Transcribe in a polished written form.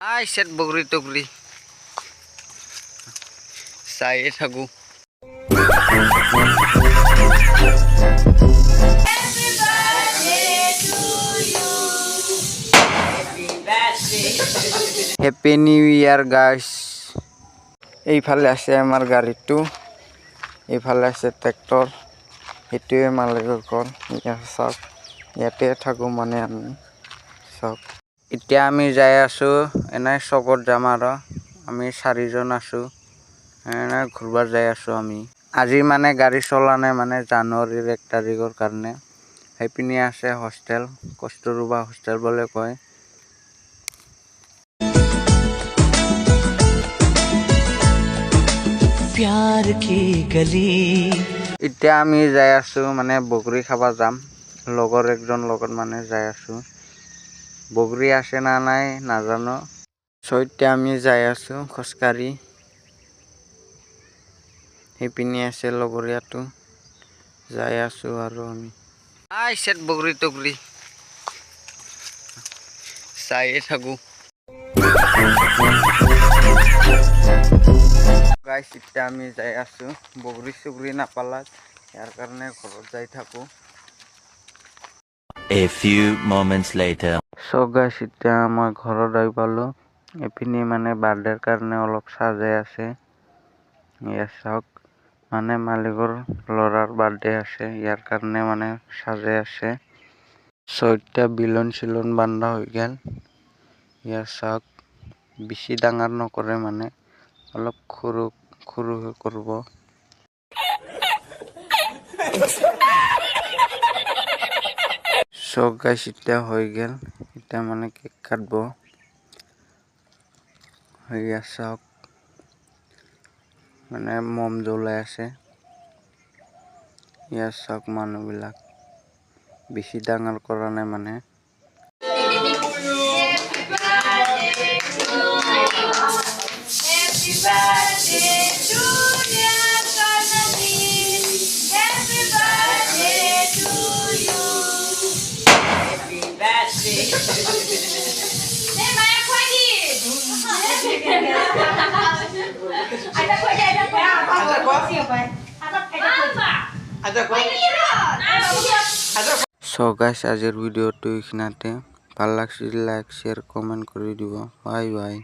আই set বগৰি টগৰি চাইয়ে থাকো। Happy new ইয়াৰ guys. এইফালে আছে আমাৰ গাড়ীটো, এইফালে আছে ট্ৰেক্টৰ, সেইটোৱে মালিকৰ ঘৰ। চাওক ইয়াতে থাকো মানে আমি চাওক। এতিয়া আমি যাই আছো এনে চকত যাম আৰু আমি 4জন আছো এনে ঘূৰবা যাই আছো আমি। আজি মানে গাড়ী চলা নাই মানে জানুৱাৰীৰ 1 তাৰিখৰ কাৰণে। সেইপিনে আছে হোষ্টেল, কস্তুৰবা হোষ্টেল বুলি কয়। প্যাৰ কি গলি। এতিয়া আমি যাই আছো মানে বগৰী খাবা যাম, লগৰ একজন লগত মানে যাই আছো। বগৰী আছে না নাই নাজানো। এতিয়া আমি যাই আছো খোজকাঢ়ি। সেইপিনে আছে লগৰীয়াটো, যাই আছো আৰু আমি। আই সেট বগৰী টগৰি চাইয়ে থাকো। গাইস এতিয়া আমি যাই আছো, বগৰী চগৰী নাপালাক ইয়াৰ কাৰণে ঘৰত যাই থাকো। A few moments later. So guys এতিয়া মই ঘৰত আহি পালো। এপিনে মানে বাৰ্থডেৰ কাৰণে অলপ সাজাই আছে। ইয়াৰ চাওক মানে মালিকৰ ল'ৰাৰ বাৰ্থডে আছে, ইয়াৰ কাৰণে মানে সাজাই আছে। এতিয়া বিলন চিলন বান্ধা হৈ গেল। ইয়াৰ চাওক বেছি ডাঙৰ নকৰে মানে অলপ সৰু সৰু কৰিব। গাইস এতিয়া হৈ গেল, এতিয়া মানে কেক কাটব। ইয়াৰ চাওক মানে মম জ্বলাই আছে। ইয়াৰ চাওক মানুহবিলাক বেছি ডাঙৰ কৰা নাই মানে। গাইস আজিৰ ভিডিঅ'টো এইখিনিতে। ভাল লাগছিল লাইক শেয়াৰ কমেন্ট কৰি দিব। Bye bye.